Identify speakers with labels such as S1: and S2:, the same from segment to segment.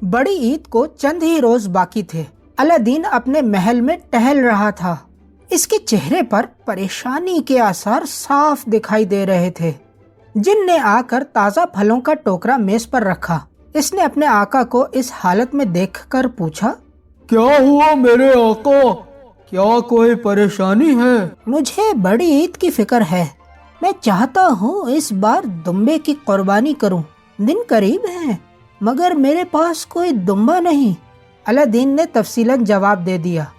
S1: बड़ी ईद को चंद ही रोज बाकी थे। अलादीन अपने महल में टहल रहा था। इसके चेहरे पर परेशानी के आसार साफ दिखाई दे रहे थे। जिन ने आकर ताज़ा फलों का टोकरा मेज पर रखा। इसने अपने आका को इस हालत में देखकर पूछा,
S2: क्या हुआ मेरे आका, क्या कोई परेशानी है?
S1: मुझे बड़ी ईद की फिक्र है। मैं चाहता हूँ इस बार दुम्बे की कुर्बानी करूँ। दिन करीब है मगर मेरे पास कोई दुम्बा नहीं। अलादीन ने तफसीलन जवाब दे दिया।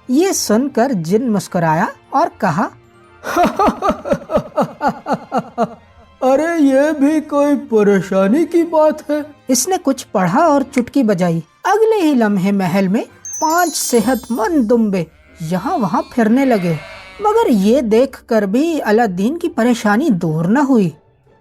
S1: ये सुनकर जिन मुस्कुराया और कहा,
S2: अरे ये भी कोई परेशानी की बात है।
S1: इसने कुछ पढ़ा और चुटकी बजाई। अगले ही लम्हे महल में 5 सेहतमंद दुम्बे यहाँ वहाँ फिरने लगे। मगर ये देखकर भी अलादीन की परेशानी दूर न हुई।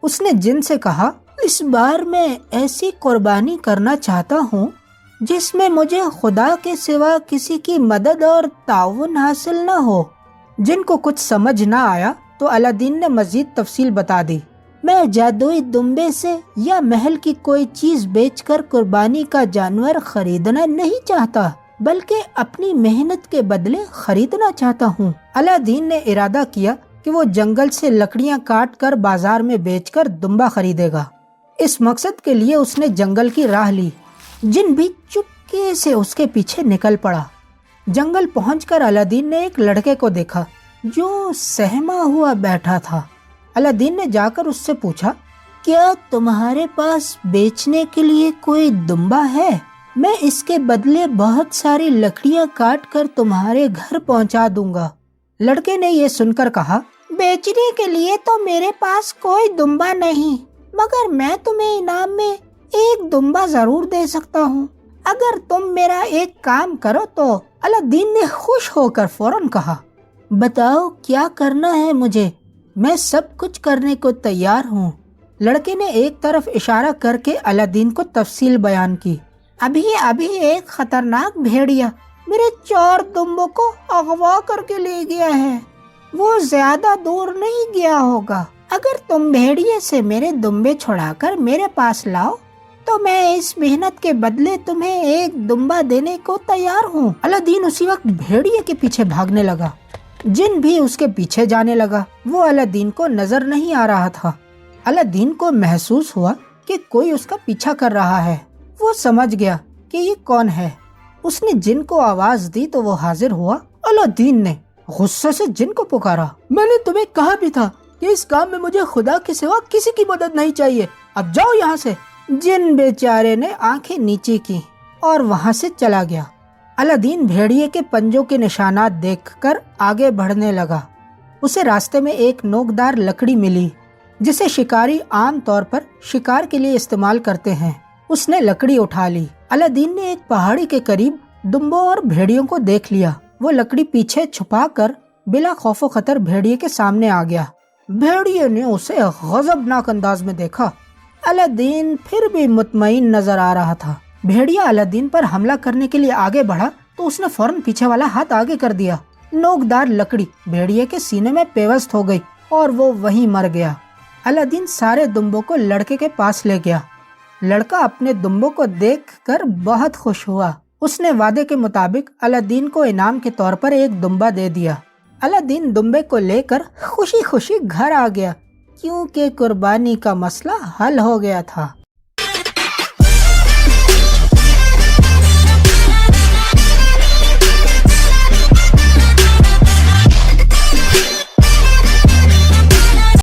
S1: उसने जिन से कहा, इस बार मैं ऐसी कुर्बानी करना चाहता हूँ जिसमें मुझे खुदा के सिवा किसी की मदद और ताउन हासिल न हो। जिनको कुछ समझ न आया तो अलादीन ने मजीद तफसील बता दी। मैं जादुई दुम्बे से या महल की कोई चीज बेचकर कुर्बानी का जानवर खरीदना नहीं चाहता, बल्कि अपनी मेहनत के बदले खरीदना चाहता हूँ। अलादीन ने इरादा किया कि वो जंगल से लकड़ियाँ काट कर बाजार में बेचकर दुम्बा खरीदेगा। इस मकसद के लिए उसने जंगल की राह ली। जिन भी चुपके से उसके पीछे निकल पड़ा। जंगल पहुंचकर अलादीन ने एक लड़के को देखा जो सहमा हुआ बैठा था। अलादीन ने जाकर उससे पूछा, क्या तुम्हारे पास बेचने के लिए कोई दुम्बा है? मैं इसके बदले बहुत सारी लकड़ियां काट कर तुम्हारे घर पहुंचा दूंगा। लड़के ने ये सुनकर कहा, बेचने के लिए तो मेरे पास कोई दुम्बा नहीं, मगर मैं तुम्हें इनाम में एक दुम्बा जरूर दे सकता हूँ अगर तुम मेरा एक काम करो तो। अलादीन ने खुश होकर फौरन कहा, बताओ क्या करना है मुझे, मैं सब कुछ करने को तैयार हूँ। लड़के ने एक तरफ इशारा करके अलादीन को तफसील बयान की। अभी अभी एक खतरनाक भेड़िया मेरे 4 दुम्बों को अगवा करके ले गया है। वो ज्यादा दूर नहीं गया होगा। अगर तुम भेड़िए से मेरे दुम्बे छुड़ाकर मेरे पास लाओ तो मैं इस मेहनत के बदले तुम्हें एक दुम्बा देने को तैयार हूँ। अलादीन उसी वक्त भेड़िए के पीछे भागने लगा। जिन भी उसके पीछे जाने लगा। वो अलादीन को नजर नहीं आ रहा था। अलादीन को महसूस हुआ कि कोई उसका पीछा कर रहा है। वो समझ गया कि ये कौन है। उसने जिन को आवाज दी तो वो हाजिर हुआ। अलादीन ने गुस्से से जिन को पुकारा,
S2: मैंने तुम्हें कहा भी था कि इस काम में मुझे खुदा के सिवा किसी की मदद नहीं चाहिए, अब जाओ यहाँ से।
S1: जिन बेचारे ने आंखें नीचे की और वहाँ से चला गया। अलादीन भेड़िए के पंजों के निशानात देखकर आगे बढ़ने लगा। उसे रास्ते में एक नोकदार लकड़ी मिली जिसे शिकारी आम तौर पर शिकार के लिए इस्तेमाल करते हैं। उसने लकड़ी उठा ली। अलादीन ने एक पहाड़ी के करीब दुम्बों और भेड़ियों को देख लिया। वो लकड़ी पीछे छुपाकर बिला खौफो खतर भेड़िए के सामने आ गया। भेड़िए ने उसे गजबनाक अंदाज में देखा। अलादीन फिर भी मुतमईन नजर आ रहा था। भेड़िया अलादीन पर हमला करने के लिए आगे बढ़ा तो उसने फौरन पीछे वाला हाथ आगे कर दिया। नोकदार लकड़ी भेड़िए के सीने में पेवस्त हो गई और वो वहीं मर गया। अलादीन सारे दुम्बों को लड़के के पास ले गया। लड़का अपने दुम्बों को देखकर बहुत खुश हुआ। उसने वादे के मुताबिक अलादीन को इनाम के तौर पर एक दुम्बा दे दिया। अलादीन दुम्बे को लेकर खुशी खुशी घर आ गया क्योंकि कुर्बानी का मसला हल हो गया था।